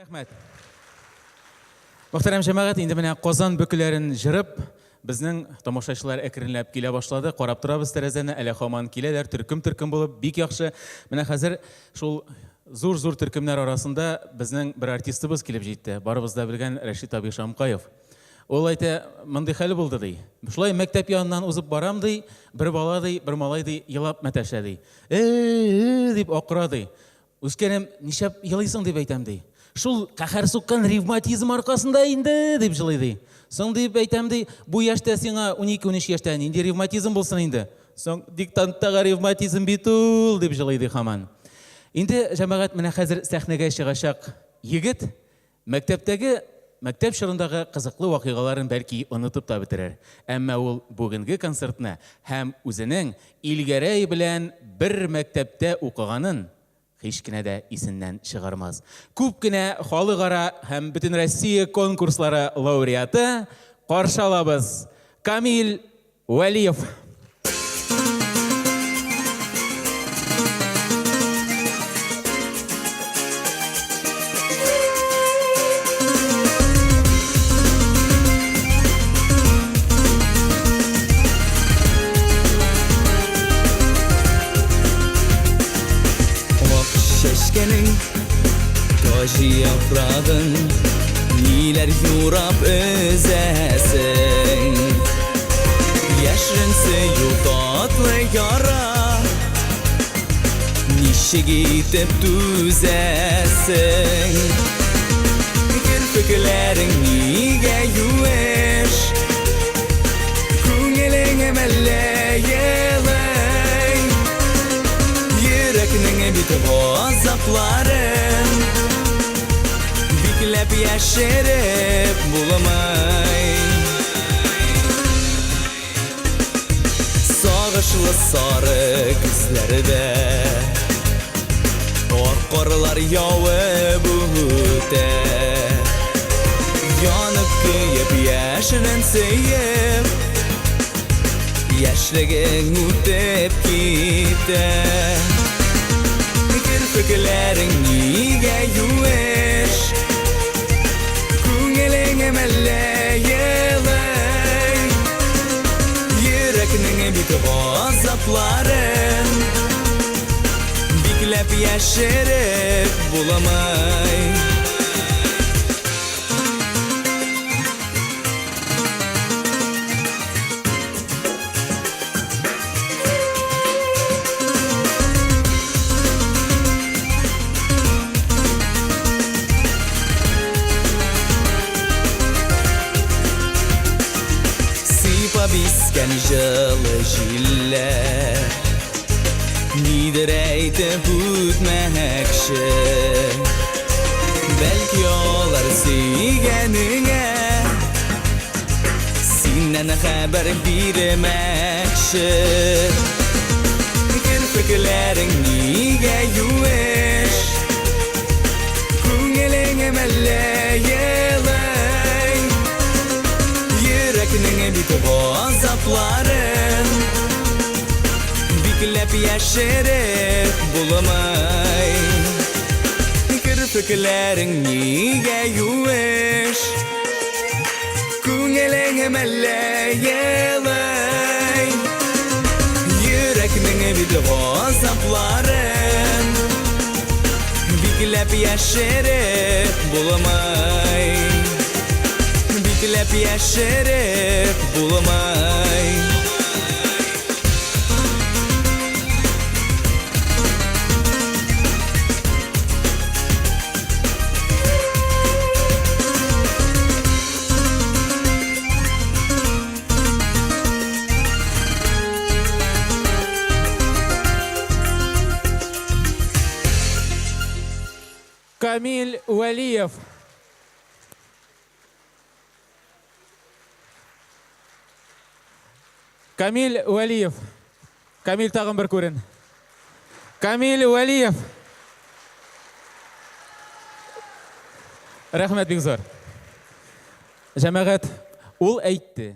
Рәхмәт. Мөхтәрәм җәмәгать, инде менә Казан бөкеләрен җырып, безнең тамашачылар әкренләп килә башлады. Карап торабыз тәрәзәне, әле һаман киләләр, төркем булып, бик яхшы. Менә хәзер шул зур төркемнәр арасында безнең бер артистыбыз килеп җитте. Барыбыз да белгән Рәшит Абый Шамкаев. Ул әйтә, мондый хәл булды ди. Шулай мәктәп яныннан узып барам ди, бер бала ди, бер малай ди, елап мәтәшә ди. Дип акыра ди. Үскәнем, нишәп елыйсың дип әйтәм ди. Шул кахар суккан ревматизм аркасында инде дип җылый ди. Соң дип әйтәм ди, бу яшьтә сиңа 12-13 яшьтә нинди ревматизм булсын инде. Соң диктанттагы ревматизм бит ул дип җылый ди һаман. Инде җәмәгать менә хәзер сәхнәгә чыгачак егет мәктәп чорындагы кызыклы вакыйгаларын бәлки онытып та бетерер. Әмма ул бүгенге концертны һәм үзенең Илгәрәй белән бер мәктәптә укыганын һич кенә дә исеннән чыгармас. Күп кенә халыкара һәм бөтен Россия конкурслары лауреаты каршы алабыз. Камил Вәлиев. Şeşkenin taşı yaprağın niler yurap özesin. Yaşrınsı yutatlı yara nişe gidip düzesin. Kirpiklerin niye yuveş Küngelin emelleyeler Yürekinin bitip azapların Biklep yaşarıp bulamay Sağışlı sarı kızlarda Orqarlar yavub öte Yanıp kıyıp yaşırın seyip Yaşlığın ötep gitti Kirpiklerin niye yuveş Küngelin emelleyeler Yürekinin bitip azapların Biklep yaşarıp bulamay Bisken jılı jiller Nidir eytip ütmekşi Belki olar seygenine Sinden haber biremekşi Kirpiklerin niye yuveş Küngelin emelleyeler Yürekinin bitip azapların Biklep yaşarıp bulamay Kirpiklerin niye yuveş Küngelin emelleyeler Yürekinin bitip azapların Biklep yaşarıp bulamay Biklep yaşarıp bulamay Камил Вәлиев. Камил Вәлиев. Камил тагын бер күрен. Камил Вәлиев. Рәхмәт бик зур. Җәмәгать, ул әйтте.